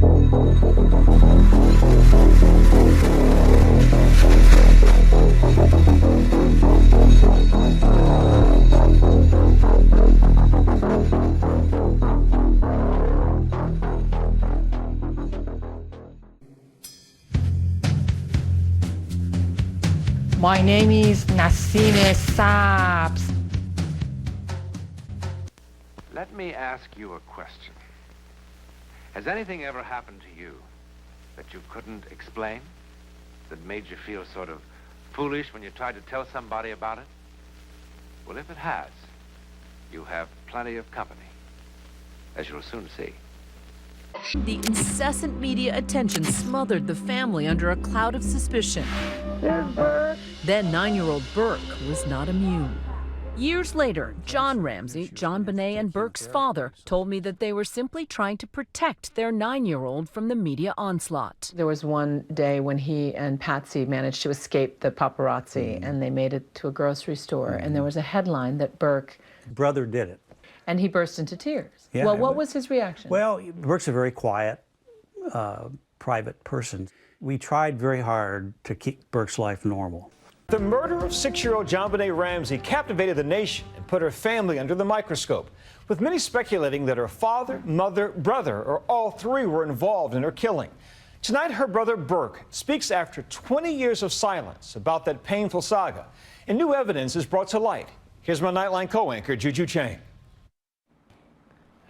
My name is Nassine Saps. Let me ask you a question. Has anything ever happened to you that you couldn't explain? That made you feel sort of foolish when you tried to tell somebody about it? Well, if it has, you have plenty of company, as you'll soon see. The incessant media attention smothered the family under a cloud of suspicion. Then 9-year-old Burke was not immune. Years later, John Ramsey, Jonbenet and Burke's father, told me that they were simply trying to protect their 9-year-old from the media onslaught. There was one day when he and Patsy managed to escape the paparazzi, and they made it to a grocery store, and there was a headline that Burke... Brother did it. And he burst into tears. Yeah, well, what was his reaction? Well, Burke's a very quiet, private person. We tried very hard to keep Burke's life normal. The murder of 6-year-old Jonbenet Ramsey captivated the nation and put her family under the microscope, with many speculating that her father, mother, brother, or all three were involved in her killing. Tonight, her brother Burke speaks after 20 years of silence about that painful saga, and new evidence is brought to light. Here's my Nightline co-anchor, Juju Chang.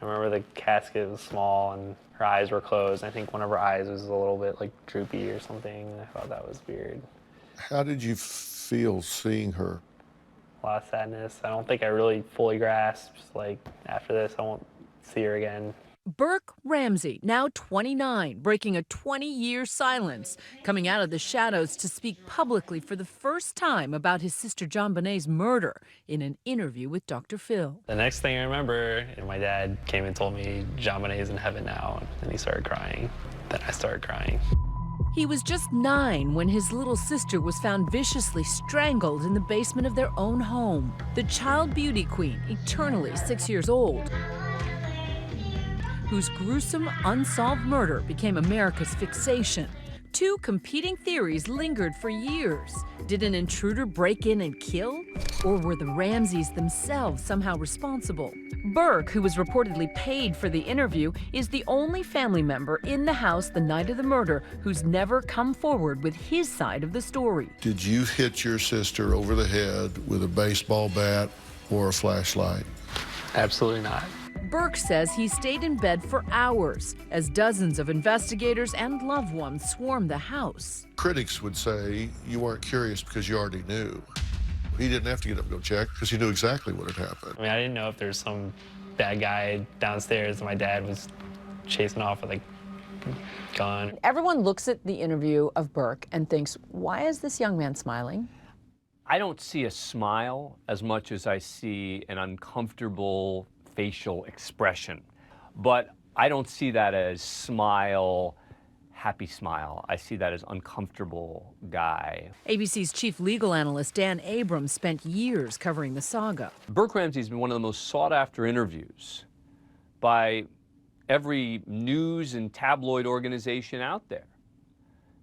I remember the casket was small and her eyes were closed. I think one of her eyes was a little bit like droopy or something. I thought that was weird. How did you feel seeing her? A lot of sadness. I don't think I really fully grasped, like, after this, I won't see her again. Burke Ramsey, now 29, breaking a 20-year silence, coming out of the shadows to speak publicly for the first time about his sister Jonbenet's murder in an interview with Dr. Phil. The next thing I remember, my dad came and told me Jonbenet is in heaven now, and he started crying. Then I started crying. He was just 9 when his little sister was found viciously strangled in the basement of their own home. The child beauty queen, eternally 6 years old, whose gruesome, unsolved murder became America's fixation. Two competing theories lingered for years. Did an intruder break in and kill? Or were the Ramseys themselves somehow responsible? Burke, who was reportedly paid for the interview, is the only family member in the house the night of the murder who's never come forward with his side of the story. Did you hit your sister over the head with a baseball bat or a flashlight? Absolutely not. Burke says he stayed in bed for hours as dozens of investigators and loved ones swarmed the house. Critics would say you weren't curious because you already knew. He didn't have to get up and go check because he knew exactly what had happened. I mean, I didn't know if there's some bad guy downstairs and my dad was chasing off with a gun. Everyone looks at the interview of Burke and thinks, why is this young man smiling? I don't see a smile as much as I see an uncomfortable facial expression. But I don't see that as smile, happy smile. I see that as uncomfortable guy. ABC's chief legal analyst Dan Abrams spent years covering the saga. Burke Ramsey's been one of the most sought-after interviews by every news and tabloid organization out there,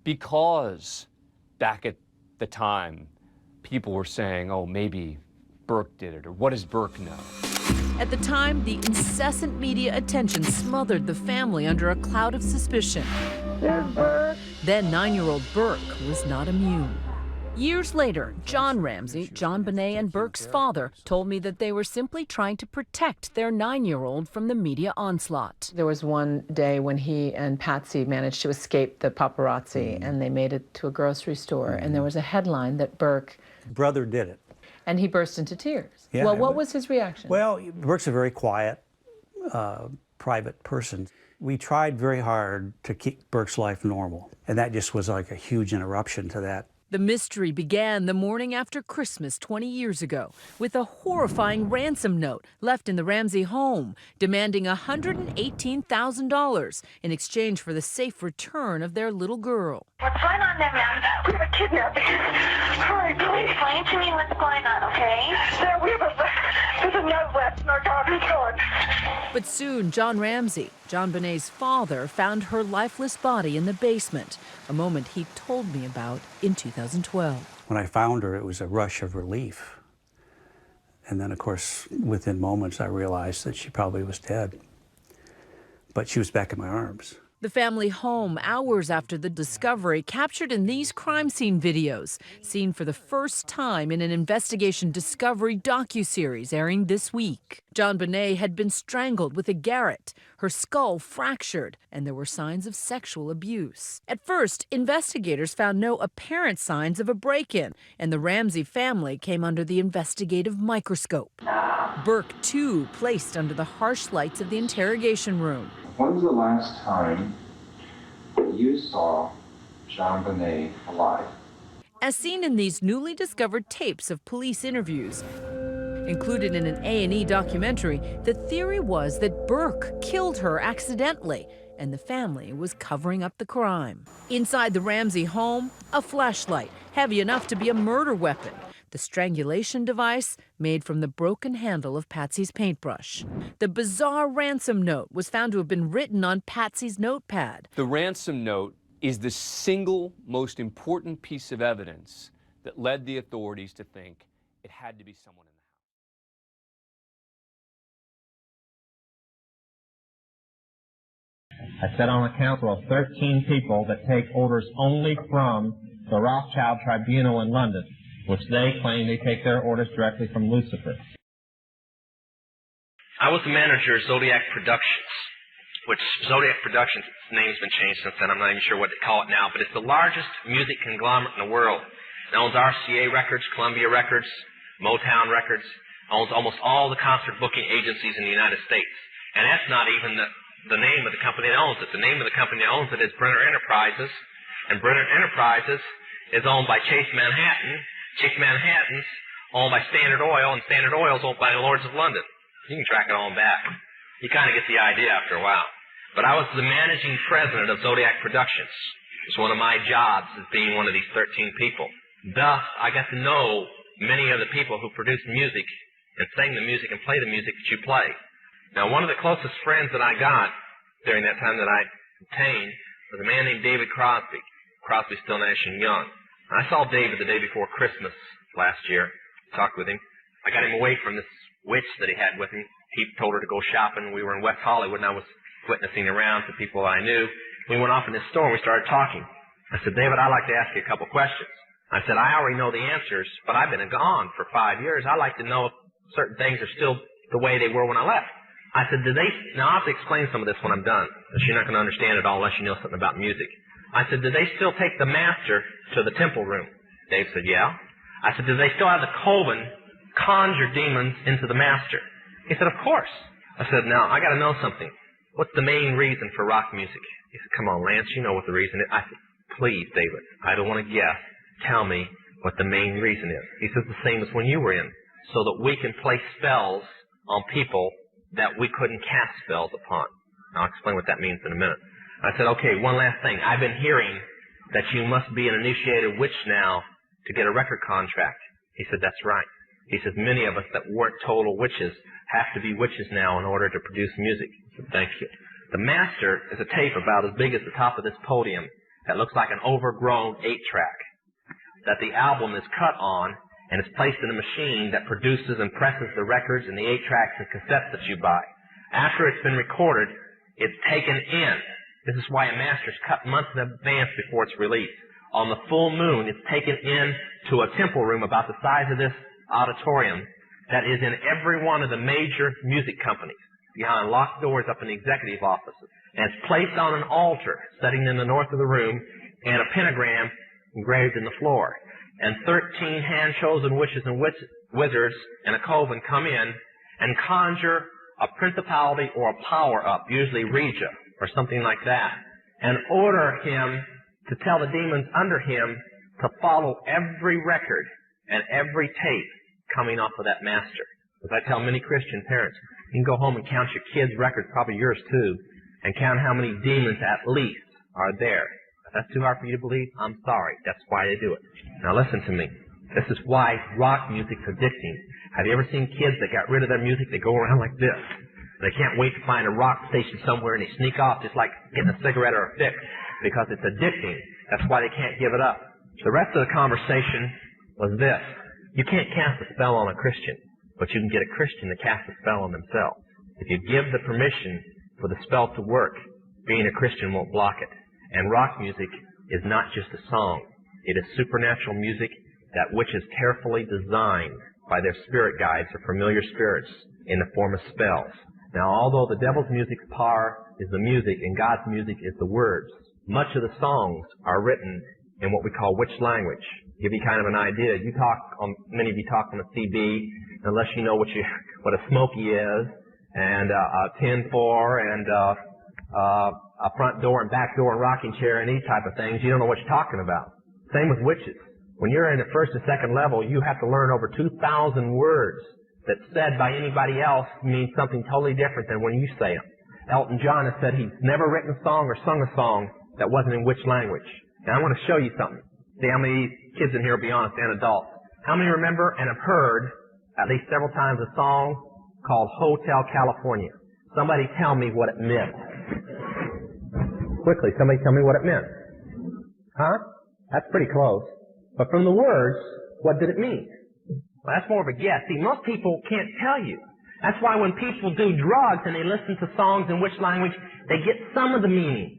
because back at the time, people were saying, oh, maybe Burke did it, or what does Burke know? At the time, the incessant media attention smothered the family under a cloud of suspicion. Then 9-year-old Burke was not immune. Years later, John Ramsey, Jonbenet and Burke's father, told me that they were simply trying to protect their 9-year-old from the media onslaught. There was one day when he and Patsy managed to escape the paparazzi, and they made it to a grocery store, and there was a headline that Burke... Brother did it. And he burst into tears. Yeah, well, what was his reaction? Well, Burke's a very quiet, private person. We tried very hard to keep Burke's life normal, and that just was like a huge interruption to that. The mystery began the morning after Christmas 20 years ago with a horrifying ransom note left in the Ramsey home, demanding $118,000 in exchange for the safe return of their little girl. What's going on there, ma'am? We were kidnapped. Hurry, please. Explain to me what's going on, okay? Sir, we have a This is no West narcotic court. But soon, John Ramsey, Jonbenet's father, found her lifeless body in the basement, a moment he told me about in 2012. When I found her, it was a rush of relief. And then, of course, within moments, I realized that she probably was dead. But she was back in my arms. The family home, hours after the discovery, captured in these crime scene videos, seen for the first time in an investigation Discovery docuseries airing this week. Jonbenet had been strangled with a garrote, her skull fractured, and there were signs of sexual abuse. At first, investigators found no apparent signs of a break-in, and the Ramsey family came under the investigative microscope. Burke, too, placed under the harsh lights of the interrogation room. When was the last time you saw Jonbenet alive? As seen in these newly discovered tapes of police interviews, included in an A&E documentary, the theory was that Burke killed her accidentally, and the family was covering up the crime. Inside the Ramsey home, a flashlight, heavy enough to be a murder weapon. The strangulation device made from the broken handle of Patsy's paintbrush. The bizarre ransom note was found to have been written on Patsy's notepad. The ransom note is the single most important piece of evidence that led the authorities to think it had to be someone in the house. I sit on a council of 13 people that take orders only from the Rothschild Tribunal in London, which they claim they take their orders directly from Lucifer. I was the manager of Zodiac Productions, which Zodiac Productions, its name's been changed since then. I'm not even sure what they call it now, but it's the largest music conglomerate in the world. It owns RCA Records, Columbia Records, Motown Records, owns almost all the concert booking agencies in the United States. And that's not even the name of the company that owns it. The name of the company that owns it is Brenner Enterprises, and Brenner Enterprises is owned by Chase Manhattan. Chase Manhattan's owned by Standard Oil, and Standard Oil's owned by the Lords of London. You can track it on back. You kind of get the idea after a while. But I was the managing president of Zodiac Productions. It's one of my jobs as being one of these 13 people. Thus, I got to know many of the people who produce music and sing the music and play the music that you play. Now, one of the closest friends that I got during that time that I obtained was a man named David Crosby. Crosby, Still, Nash & Young. I saw David the day before Christmas last year, talked with him. I got him away from this witch that he had with him. He told her to go shopping. We were in West Hollywood, and I was witnessing around to people I knew. We went off in this store, and we started talking. I said, David, I'd like to ask you a couple questions. I said, I already know the answers, but I've been gone for 5 years. I'd like to know if certain things are still the way they were when I left. I said, now I'll have to explain some of this when I'm done, because you're not going to understand it all unless you know something about music. I said, did they still take the master to the temple room? Dave said, yeah. I said, do they still have the coven conjure demons into the master? He said, of course. I said, now, I got to know something. What's the main reason for rock music? He said, come on, Lance, you know what the reason is. I said, please, David, I don't want to guess. Tell me what the main reason is. He says, the same as when you were in, so that we can place spells on people that we couldn't cast spells upon. I'll explain what that means in a minute. I said, okay, one last thing. I've been hearing that you must be an initiated witch now to get a record contract. He said, that's right. He says, many of us that weren't total witches have to be witches now in order to produce music. I said, thank you. The master is a tape about as big as the top of this podium that looks like an overgrown 8-track that the album is cut on, and it's placed in a machine that produces and presses the records and the 8-tracks and cassettes that you buy. After it's been recorded, it's taken in. This is why a master's cut months in advance before it's released. On the full moon, it's taken in to a temple room about the size of this auditorium that is in every one of the major music companies, behind locked doors up in the executive offices. And it's placed on an altar sitting in the north of the room, and a pentagram engraved in the floor. And 13 hand-chosen witches and wizards and a coven come in and conjure a principality or a power up, usually Regia or something like that, and order him to tell the demons under him to follow every record and every tape coming off of that master. As I tell many Christian parents, you can go home and count your kids' records, probably yours too, and count how many demons at least are there. If that's too hard for you to believe, I'm sorry. That's why they do it. Now listen to me. This is why rock music's addicting. Have you ever seen kids that got rid of their music? They go around like this. They can't wait to find a rock station somewhere, and they sneak off just like getting a cigarette or a fix because it's addicting. That's why they can't give it up. The rest of the conversation was this. You can't cast a spell on a Christian, but you can get a Christian to cast a spell on themselves. If you give the permission for the spell to work, being a Christian won't block it. And rock music is not just a song. It is supernatural music, that which is carefully designed by their spirit guides or familiar spirits in the form of spells. Now, although the devil's music's power is the music and God's music is the words, much of the songs are written in what we call witch language. Give you kind of an idea. Many of you talk on a CB, unless you know what a smoky is, and a 10-4, and a front door and back door and rocking chair and these type of things. You don't know what you're talking about. Same with witches. When you're in the first and second level, you have to learn over 2,000 words that said by anybody else mean something totally different than when you say them. Elton John has said he's never written a song or sung a song that wasn't in witch language. Now I want to show you something. See how many kids in here will be honest and adults. How many remember and have heard at least several times a song called Hotel California? Somebody tell me what it meant. Quickly, somebody tell me what it meant. Huh? That's pretty close. But from the words, what did it mean? Well, that's more of a guess. See, most people can't tell you. That's why when people do drugs and they listen to songs in which language, they get some of the meaning.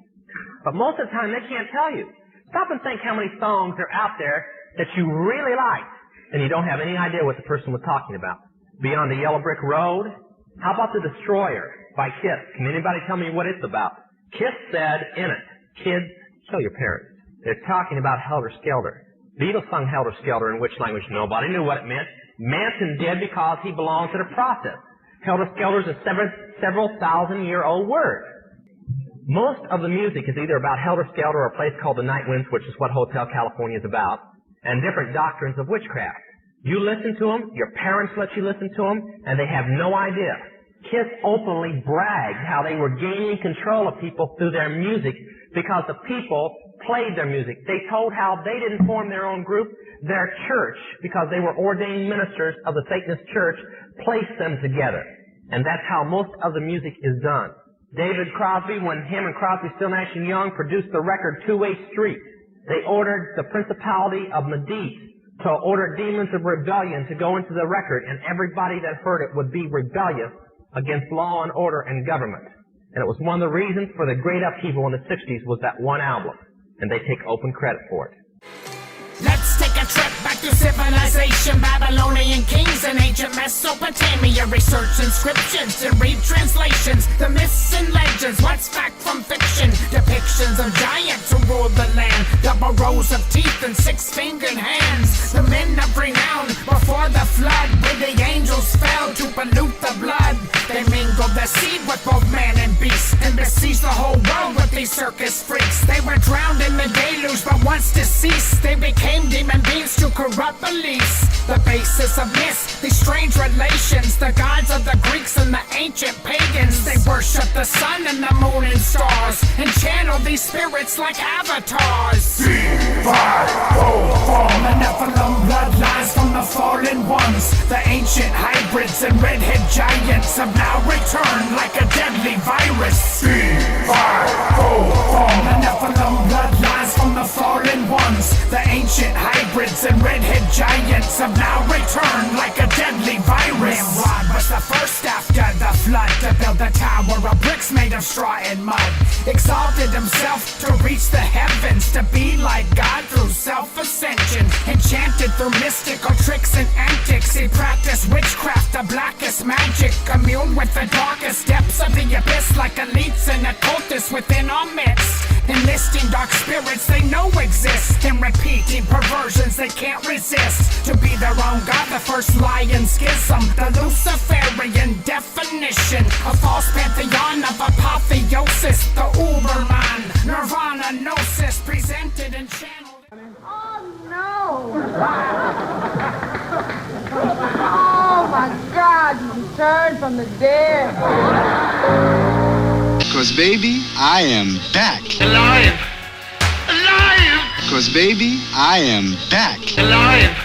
But most of the time, they can't tell you. Stop and think how many songs are out there that you really like, and you don't have any idea what the person was talking about. Beyond the Yellow Brick Road? How about The Destroyer by Kiss? Can anybody tell me what it's about? Kiss said in it, kids, show your parents. They're talking about Helter Skelter. Beatles sung Helter Skelter in which language? Nobody knew what it meant. Manson did because he belongs to the process. Helter Skelter is a several thousand-year-old word. Most of the music is either about Helter Skelter or a place called the Night Winds, which is what Hotel California is about, and different doctrines of witchcraft. You listen to them, your parents let you listen to them, and they have no idea. Kiss openly bragged how they were gaining control of people through their music because the people played their music. They told how they didn't form their own group. Their church, because they were ordained ministers of the Satanist church, placed them together. And that's how most of the music is done. David Crosby, when him and Crosby, Still, Nash & Young produced the record Two-Way Street, they ordered the principality of Medice to order demons of rebellion to go into the record, and everybody that heard it would be rebellious against law and order and government. And it was one of the reasons for the great upheaval in the 60s was that one album. And they take open credit for it. Let's take a trip back to civilization, Babylonian kings and ancient Mesopotamia. Research inscriptions and read translations, the myths and legends, what's fact from fiction. Depictions of giants who ruled the land, double rows of teeth and six-fingered hands. The men of renown before the flood, where the angels fell to pollute the blood. They mingled the seed with both man and beast, and besieged the whole world with these circus freaks. They were drowned in the deluge, but once deceased, they became demon beings to corrupt beliefs. The basis of myths, these strange relations, the gods of the Greeks and the ancient pagans. They worship the sun and the moon and stars, and channel these spirits like avatars. From the Nephilim bloodlines from the fallen ones, the ancient hybrids and redhead giants have now returned like a deadly virus. From the Nephilim bloodlines from the fallen ones, the ancient hybrids and redhead giants have now returned like a deadly virus. Nimrod was the first after the flood to build a tower of bricks made of straw and mud. Exalted himself to reach the heavens, to be like God through self-ascension. Enchanted through mystical tricks and antics, he practiced witchcraft, the blackest magic. Communed with the darkest depths of the abyss, like elites and occultists within our midst. Enlisting dark spirits they know exist, and repeating perversions they can't resist. To be their own god, the first lion schism, the Luciferian definition, a false pantheon of apotheosis, the Uberman, Nirvana gnosis, presented and channeled. Oh no! Oh my God, you returned from the dead. Cause baby, I am back. Alive! Alive! Cause baby, I am back. Alive!